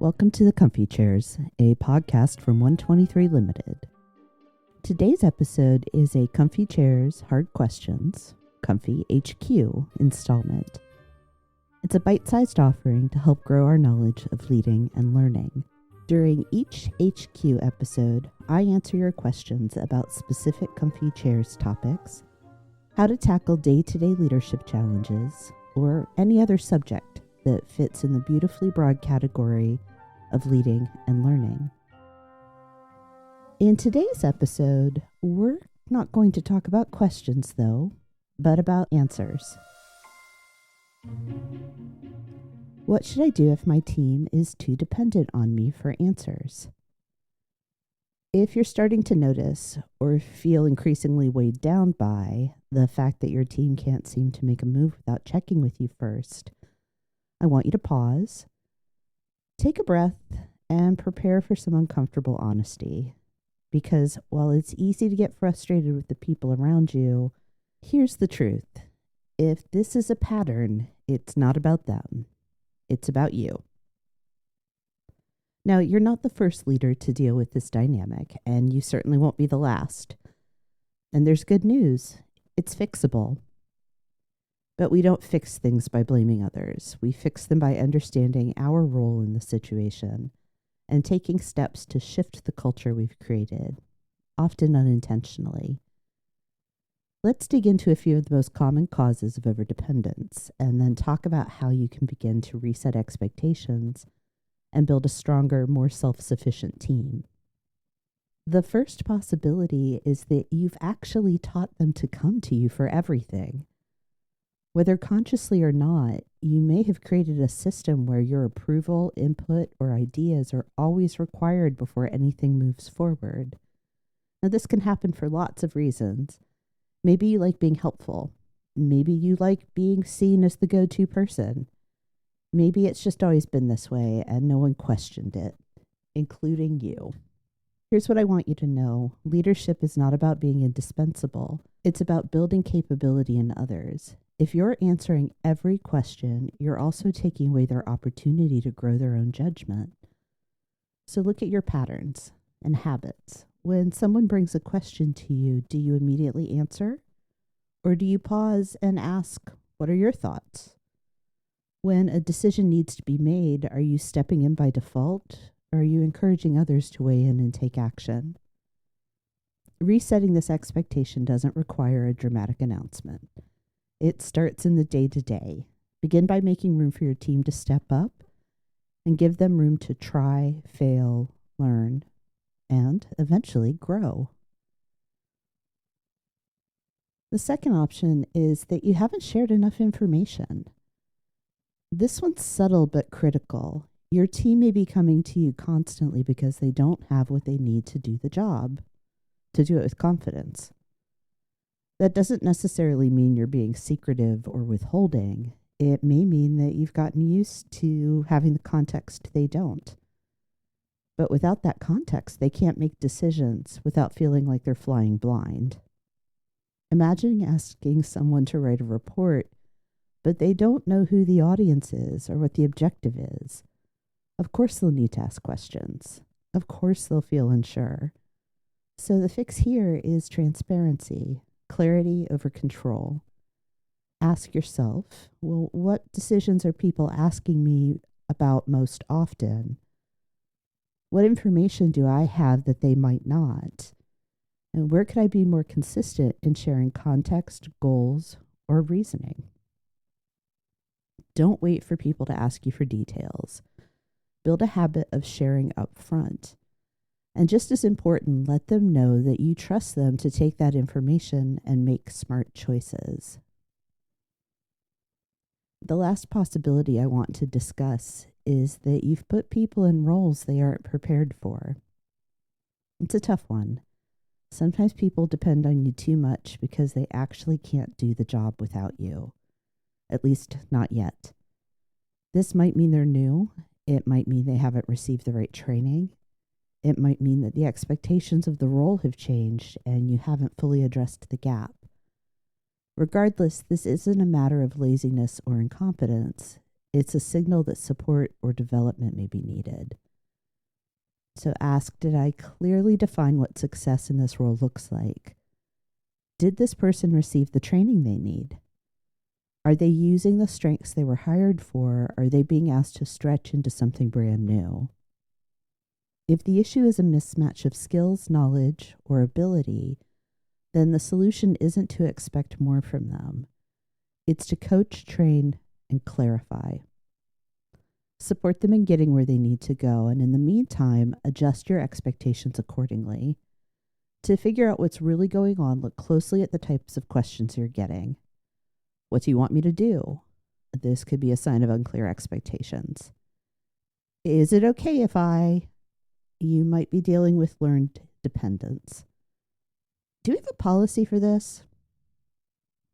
Welcome to the Comfy Chairs, a podcast from 123 Limited. Today's episode is a Comfy Chairs Hard Questions, comfyHQ installment. It's a bite-sized offering to help grow our knowledge of leading and learning. During each HQ episode, I answer your questions about specific Comfy Chairs topics, how to tackle day-to-day leadership challenges, or any other subject that fits in the beautifully broad category of leading and learning. In today's episode, we're not going to talk about questions though, but about answers. What should I do if my team is too dependent on me for answers? If you're starting to notice or feel increasingly weighed down by the fact that your team can't seem to make a move without checking with you first, I want you to pause, take a breath, and prepare for some uncomfortable honesty. Because while it's easy to get frustrated with the people around you, here's the truth. If this is a pattern, it's not about them. It's about you. Now, you're not the first leader to deal with this dynamic, and you certainly won't be the last. And there's good news. It's fixable. But we don't fix things by blaming others. We fix them by understanding our role in the situation and taking steps to shift the culture we've created, often unintentionally. Let's dig into a few of the most common causes of overdependence and then talk about how you can begin to reset expectations and build a stronger, more self-sufficient team. The first possibility is that you've actually taught them to come to you for everything. Whether consciously or not, you may have created a system where your approval, input, or ideas are always required before anything moves forward. Now, this can happen for lots of reasons. Maybe you like being helpful. Maybe you like being seen as the go-to person. Maybe it's just always been this way and no one questioned it, including you. Here's what I want you to know. Leadership is not about being indispensable. It's about building capability in others. If you're answering every question, you're also taking away their opportunity to grow their own judgment. So look at your patterns and habits. When someone brings a question to you, do you immediately answer? Or do you pause and ask, what are your thoughts? When a decision needs to be made, are you stepping in by default? Or are you encouraging others to weigh in and take action? Resetting this expectation doesn't require a dramatic announcement. It starts in the day-to-day. Begin by making room for your team to step up and give them room to try, fail, learn, and eventually grow. The second option is that you haven't shared enough information. This one's subtle but critical. Your team may be coming to you constantly because they don't have what they need to do the job, to do it with confidence. That doesn't necessarily mean you're being secretive or withholding. It may mean that you've gotten used to having the context they don't. But without that context, they can't make decisions without feeling like they're flying blind. Imagine asking someone to write a report, but they don't know who the audience is or what the objective is. Of course they'll need to ask questions. Of course they'll feel unsure. So the fix here is transparency. Clarity over control. Ask yourself, well, what decisions are people asking me about most often? What information do I have that they might not? And where could I be more consistent in sharing context, goals, or reasoning? Don't wait for people to ask you for details. Build a habit of sharing up front. And just as important, let them know that you trust them to take that information and make smart choices. The last possibility I want to discuss is that you've put people in roles they aren't prepared for. It's a tough one. Sometimes people depend on you too much because they actually can't do the job without you. At least not yet. This might mean they're new. It might mean they haven't received the right training. It might mean that the expectations of the role have changed and you haven't fully addressed the gap. Regardless, this isn't a matter of laziness or incompetence. It's a signal that support or development may be needed. So ask, did I clearly define what success in this role looks like? Did this person receive the training they need? Are they using the strengths they were hired for? Are they being asked to stretch into something brand new? If the issue is a mismatch of skills, knowledge, or ability, then the solution isn't to expect more from them. It's to coach, train, and clarify. Support them in getting where they need to go, and in the meantime, adjust your expectations accordingly. To figure out what's really going on, look closely at the types of questions you're getting. What do you want me to do? This could be a sign of unclear expectations. Is it okay if you might be dealing with learned dependence? Do we have a policy for this?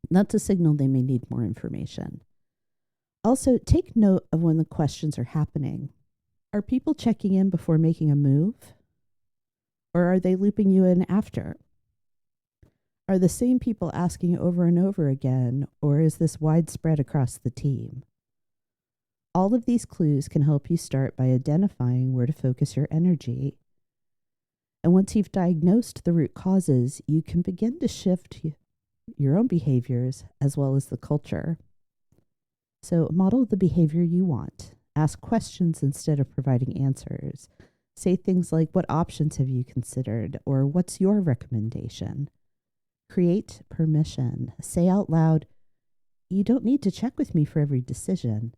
That's a signal they may need more information. Also, take note of when the questions are happening. Are people checking in before making a move? Or are they looping you in after? Are the same people asking over and over again, or is this widespread across the team? All of these clues can help you start by identifying where to focus your energy. And once you've diagnosed the root causes, you can begin to shift your own behaviors as well as the culture. So model the behavior you want. Ask questions instead of providing answers. Say things like, what options have you considered? Or what's your recommendation? Create permission. Say out loud, you don't need to check with me for every decision.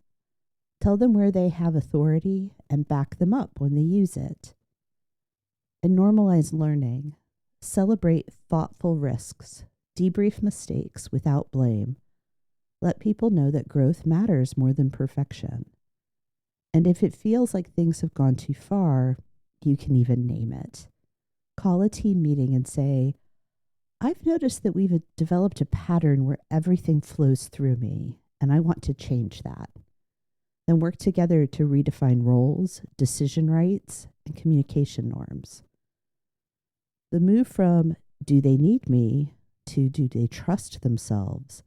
Tell them where they have authority and back them up when they use it. And normalize learning. Celebrate thoughtful risks. Debrief mistakes without blame. Let people know that growth matters more than perfection. And if it feels like things have gone too far, you can even name it. Call a team meeting and say, I've noticed that we've developed a pattern where everything flows through me, and I want to change that. Then work together to redefine roles, decision rights, and communication norms. The move from do they need me to do they trust themselves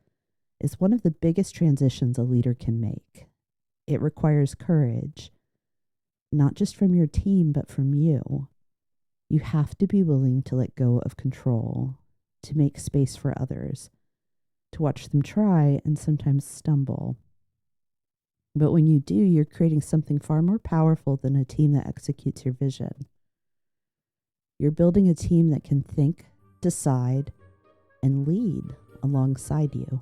is one of the biggest transitions a leader can make. It requires courage, not just from your team, but from you. You have to be willing to let go of control, to make space for others, to watch them try and sometimes stumble. But when you do, you're creating something far more powerful than a team that executes your vision. You're building a team that can think, decide, and lead alongside you.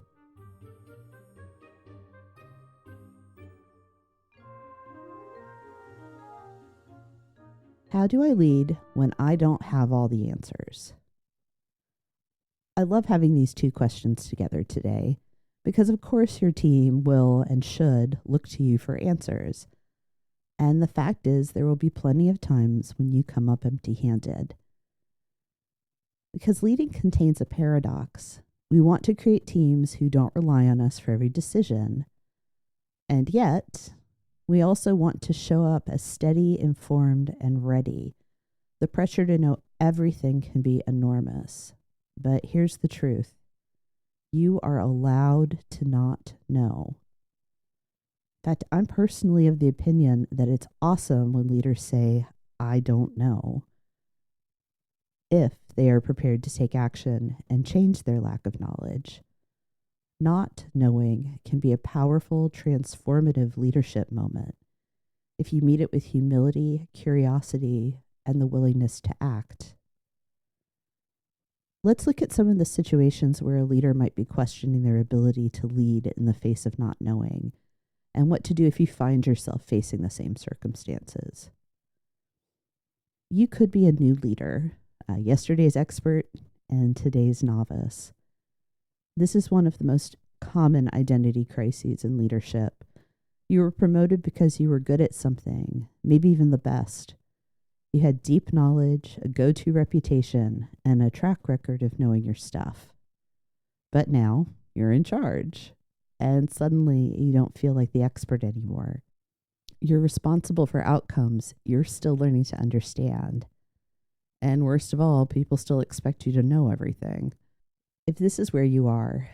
How do I lead when I don't have all the answers? I love having these two questions together today because, of course, your team will and should look to you for answers. And the fact is, there will be plenty of times when you come up empty-handed. Because leading contains a paradox. We want to create teams who don't rely on us for every decision. And yet, we also want to show up as steady, informed, and ready. The pressure to know everything can be enormous. But here's the truth. You are allowed to not know. In fact, I'm personally of the opinion that it's awesome when leaders say, I don't know, if they are prepared to take action and change their lack of knowledge. Not knowing can be a powerful, transformative leadership moment if you meet it with humility, curiosity, and the willingness to act. Let's look at some of the situations where a leader might be questioning their ability to lead in the face of not knowing, and what to do if you find yourself facing the same circumstances. You could be a new leader, yesterday's expert and today's novice. This is one of the most common identity crises in leadership. You were promoted because you were good at something, maybe even the best. You had deep knowledge, a go-to reputation, and a track record of knowing your stuff. But now you're in charge, and suddenly you don't feel like the expert anymore. You're responsible for outcomes you're still learning to understand. And worst of all, people still expect you to know everything. If this is where you are,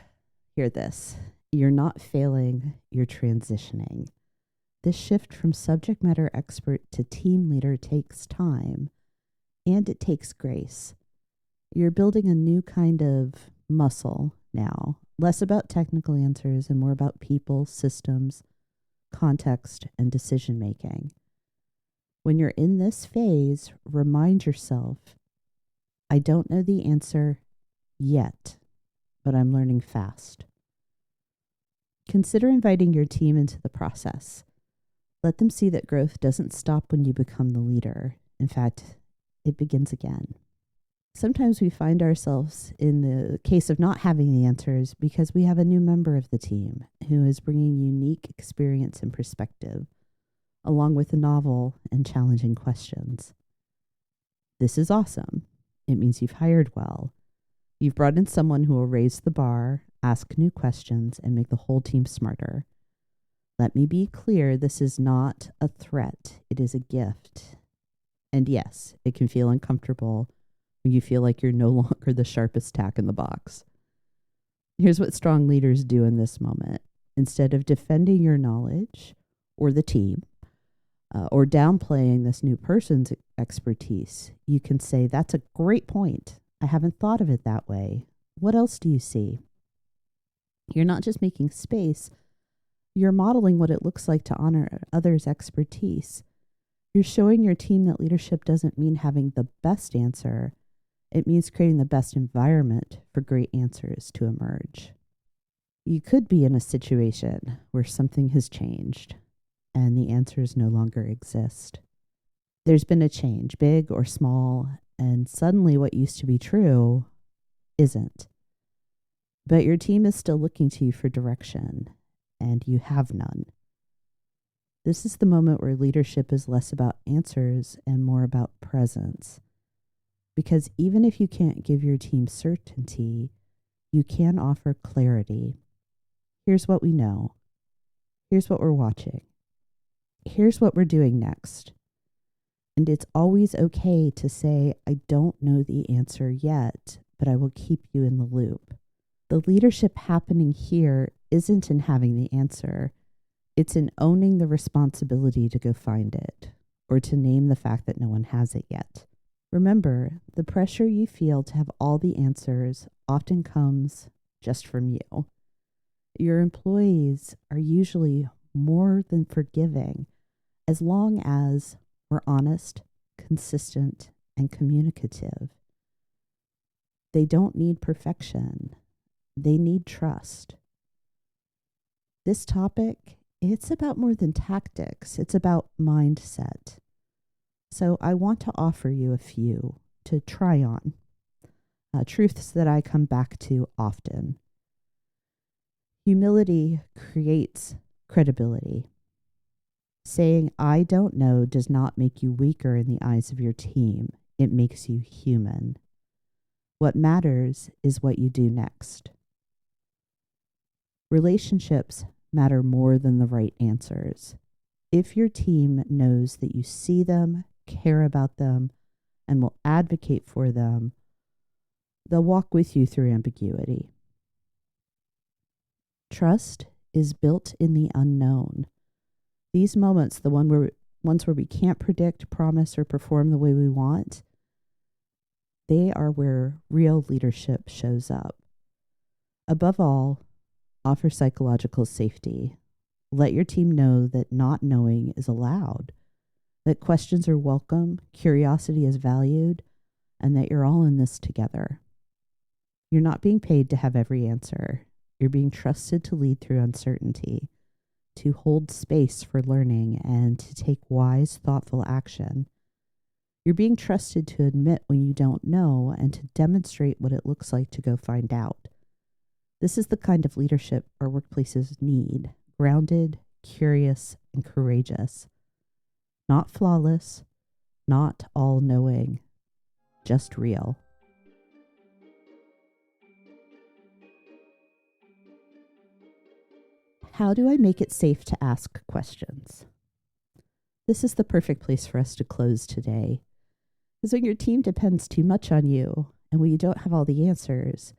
hear this. You're not failing, you're transitioning. This shift from subject matter expert to team leader takes time, and it takes grace. You're building a new kind of muscle now, less about technical answers and more about people, systems, context, and decision making. When you're in this phase, remind yourself, I don't know the answer yet, but I'm learning fast. Consider inviting your team into the process. Let them see that growth doesn't stop when you become the leader. In fact, it begins again. Sometimes we find ourselves in the case of not having the answers because we have a new member of the team who is bringing unique experience and perspective, along with novel and challenging questions. This is awesome. It means you've hired well. You've brought in someone who will raise the bar, ask new questions, and make the whole team smarter. Let me be clear, this is not a threat. It is a gift. And yes, it can feel uncomfortable when you feel like you're no longer the sharpest tack in the box. Here's what strong leaders do in this moment. Instead of defending your knowledge or the team, or downplaying this new person's expertise, you can say, that's a great point. I haven't thought of it that way. What else do you see? You're not just making space, you're modeling what it looks like to honor others' expertise. You're showing your team that leadership doesn't mean having the best answer. It means creating the best environment for great answers to emerge. You could be in a situation where something has changed and the answers no longer exist. There's been a change, big or small, and suddenly what used to be true isn't. But your team is still looking to you for direction, and you have none. This is the moment where leadership is less about answers and more about presence. Because even if you can't give your team certainty, you can offer clarity. Here's what we know. Here's what we're watching. Here's what we're doing next. And it's always okay to say, I don't know the answer yet, but I will keep you in the loop. The leadership happening here isn't in having the answer. It's in owning the responsibility to go find it, or to name the fact that no one has it yet. Remember, the pressure you feel to have all the answers often comes just from you. Your employees are usually more than forgiving as long as we're honest, consistent, and communicative. They don't need perfection. They need trust. This topic, it's about more than tactics. It's about mindset. So I want to offer you a few to try on. Truths that I come back to often. Humility creates credibility. Saying, I don't know, does not make you weaker in the eyes of your team. It makes you human. What matters is what you do next. Relationships matter more than the right answers. If your team knows that you see them, care about them, and will advocate for them, they'll walk with you through ambiguity. Trust is built in the unknown. These moments, the ones where we can't predict, promise, or perform the way we want, they are where real leadership shows up. Above all, offer psychological safety. Let your team know that not knowing is allowed, that questions are welcome, curiosity is valued, and that you're all in this together. You're not being paid to have every answer. You're being trusted to lead through uncertainty, to hold space for learning, and to take wise, thoughtful action. You're being trusted to admit when you don't know and to demonstrate what it looks like to go find out. This is the kind of leadership our workplaces need, grounded, curious, and courageous. Not flawless, not all-knowing, just real. How do I make it safe to ask questions? This is the perfect place for us to close today. Because when your team depends too much on you and when you don't have all the answers,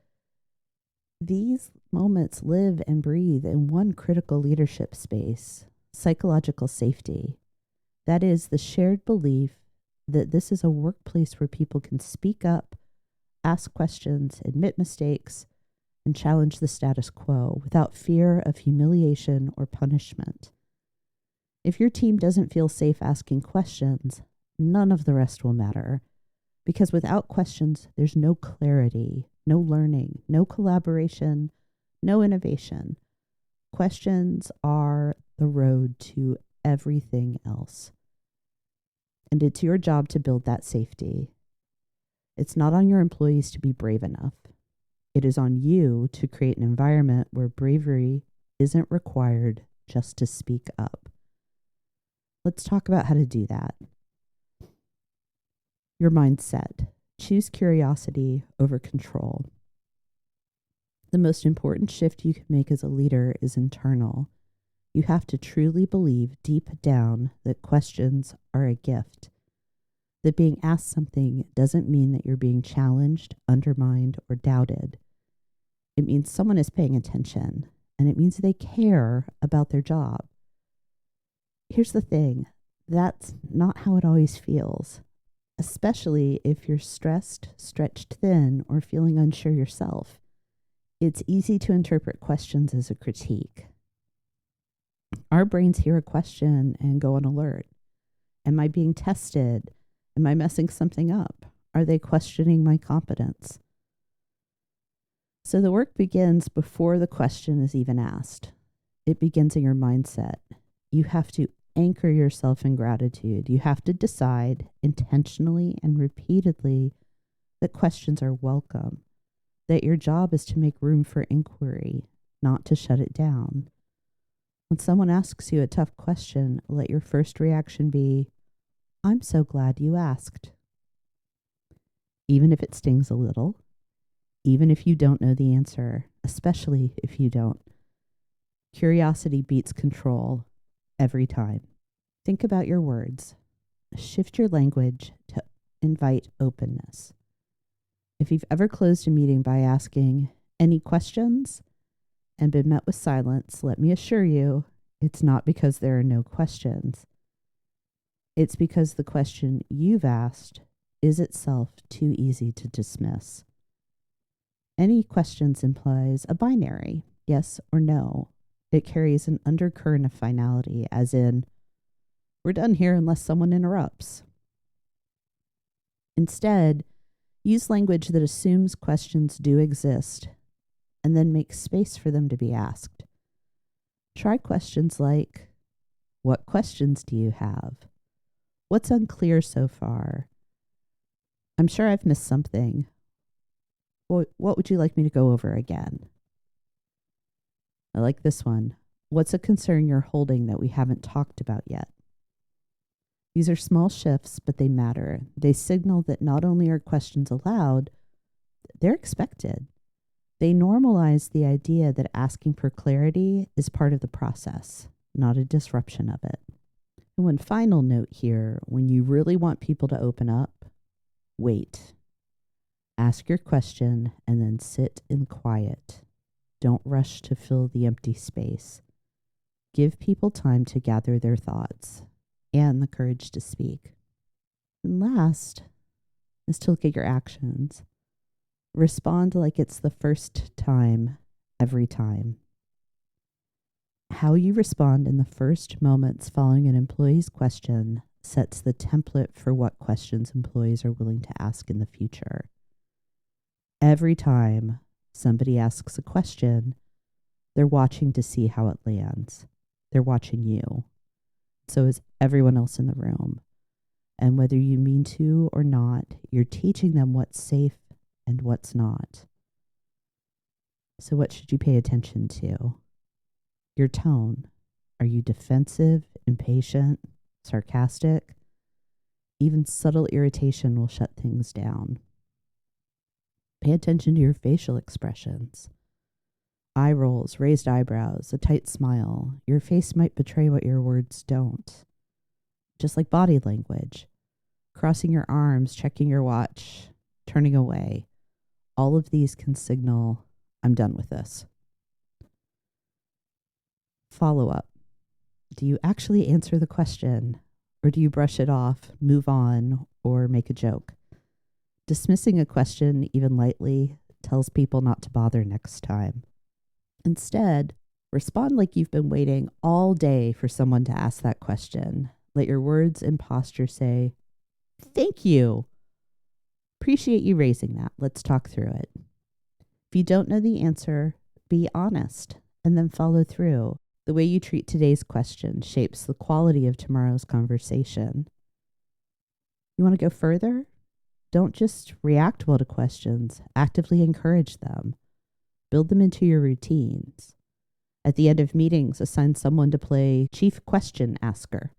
these moments live and breathe in one critical leadership space. psychological safety. That is the shared belief that this is a workplace where people can speak up, ask questions, admit mistakes, and challenge the status quo without fear of humiliation or punishment. If your team doesn't feel safe asking questions, none of the rest will matter. Because without questions, there's no clarity, no learning, no collaboration, no innovation. Questions are the road to everything else. And it's your job to build that safety. It's not on your employees to be brave enough. It is on you to create an environment where bravery isn't required just to speak up. Let's talk about how to do that. Your mindset. Choose curiosity over control. The most important shift you can make as a leader is internal. You have to truly believe deep down that questions are a gift. That being asked something doesn't mean that you're being challenged, undermined, or doubted. It means someone is paying attention, and it means they care about their job. Here's the thing, that's not how it always feels, especially if you're stressed, stretched thin, or feeling unsure yourself. It's easy to interpret questions as a critique. Our brains hear a question and go on alert. Am I being tested? Am I messing something up? Are they questioning my competence? So the work begins before the question is even asked. It begins in your mindset. You have to anchor yourself in gratitude. You have to decide intentionally and repeatedly that questions are welcome, that your job is to make room for inquiry, not to shut it down. When someone asks you a tough question, let your first reaction be, I'm so glad you asked. Even if it stings a little, even if you don't know the answer, especially if you don't. Curiosity beats control every time. Think about your words. Shift your language to invite openness. If you've ever closed a meeting by asking, any questions? And been met with silence, let me assure you, it's not because there are no questions. It's because the question you've asked is itself too easy to dismiss. Any questions implies a binary, yes or no. It carries an undercurrent of finality, as in, we're done here unless someone interrupts. Instead, use language that assumes questions do exist and then make space for them to be asked. Try questions like, what questions do you have? What's unclear so far? I'm sure I've missed something. What would you like me to go over again? I like this one. What's a concern you're holding that we haven't talked about yet? These are small shifts, but they matter. They signal that not only are questions allowed, they're expected. They normalize the idea that asking for clarity is part of the process, not a disruption of it. And one final note here, when you really want people to open up, wait. Ask your question and then sit in quiet. Don't rush to fill the empty space. Give people time to gather their thoughts and the courage to speak. And last is to look at your actions. Respond like it's the first time, every time. How you respond in the first moments following an employee's question sets the template for what questions employees are willing to ask in the future. Every time somebody asks a question, they're watching to see how it lands. They're watching you. So is everyone else in the room. And whether you mean to or not, you're teaching them what's safe and what's not. So what should you pay attention to? Your tone. Are you defensive, impatient, sarcastic? Even subtle irritation will shut things down. Pay attention to your facial expressions. Eye rolls, raised eyebrows, a tight smile. Your face might betray what your words don't. Just like body language. Crossing your arms, checking your watch, turning away. All of these can signal, I'm done with this. Follow up. Do you actually answer the question, or do you brush it off, move on, or make a joke? Dismissing a question, even lightly, tells people not to bother next time. Instead, respond like you've been waiting all day for someone to ask that question. Let your words and posture say, "Thank you. Appreciate you raising that. Let's talk through it." If you don't know the answer, be honest and then follow through. The way you treat today's question shapes the quality of tomorrow's conversation. You want to go further? Don't just react well to questions, actively encourage them. Build them into your routines. At the end of meetings, assign someone to play chief question asker.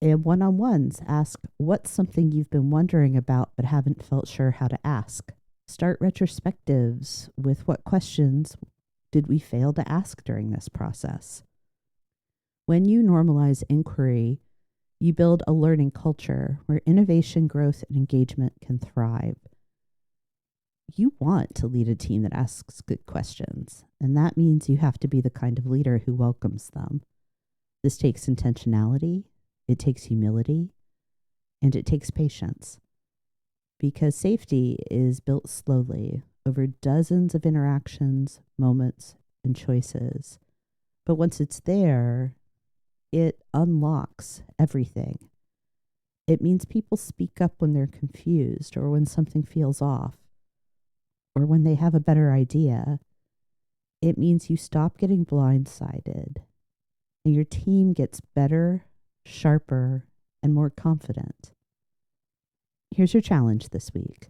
And one-on-ones, ask what's something you've been wondering about but haven't felt sure how to ask. Start retrospectives with what questions did we fail to ask during this process. When you normalize inquiry, you build a learning culture where innovation, growth, and engagement can thrive. You want to lead a team that asks good questions, and that means you have to be the kind of leader who welcomes them. This takes intentionality, it takes humility, and it takes patience. Because safety is built slowly over dozens of interactions, moments, and choices. But once it's there, it unlocks everything. It means people speak up when they're confused or when something feels off or when they have a better idea. It means you stop getting blindsided and your team gets better, sharper, and more confident. Here's your challenge this week.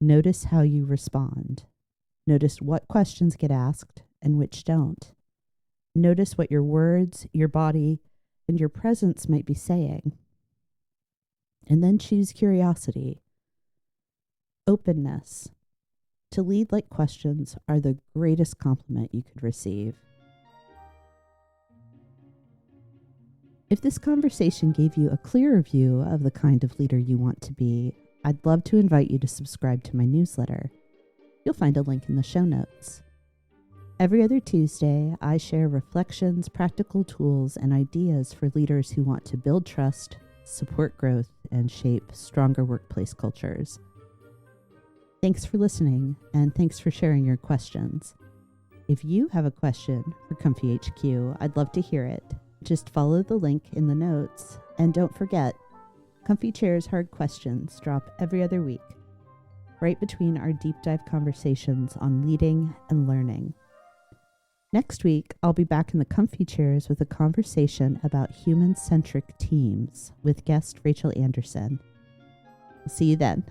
Notice how you respond. Notice what questions get asked and which don't. Notice what your words, your body, and your presence might be saying. And then choose curiosity, openness. To lead like questions are the greatest compliment you could receive. If this conversation gave you a clearer view of the kind of leader you want to be, I'd love to invite you to subscribe to my newsletter. You'll find a link in the show notes. Every other Tuesday, I share reflections, practical tools, and ideas for leaders who want to build trust, support growth, and shape stronger workplace cultures. Thanks for listening, and thanks for sharing your questions. If you have a question for comfyHQ, I'd love to hear it. Just follow the link in the notes, and don't forget, Comfy Chair's Hard Questions drop every other week, right between our deep dive conversations on leading and learning. Next week, I'll be back in the comfy chairs with a conversation about human-centric teams with guest Rachel Anderson. See you then.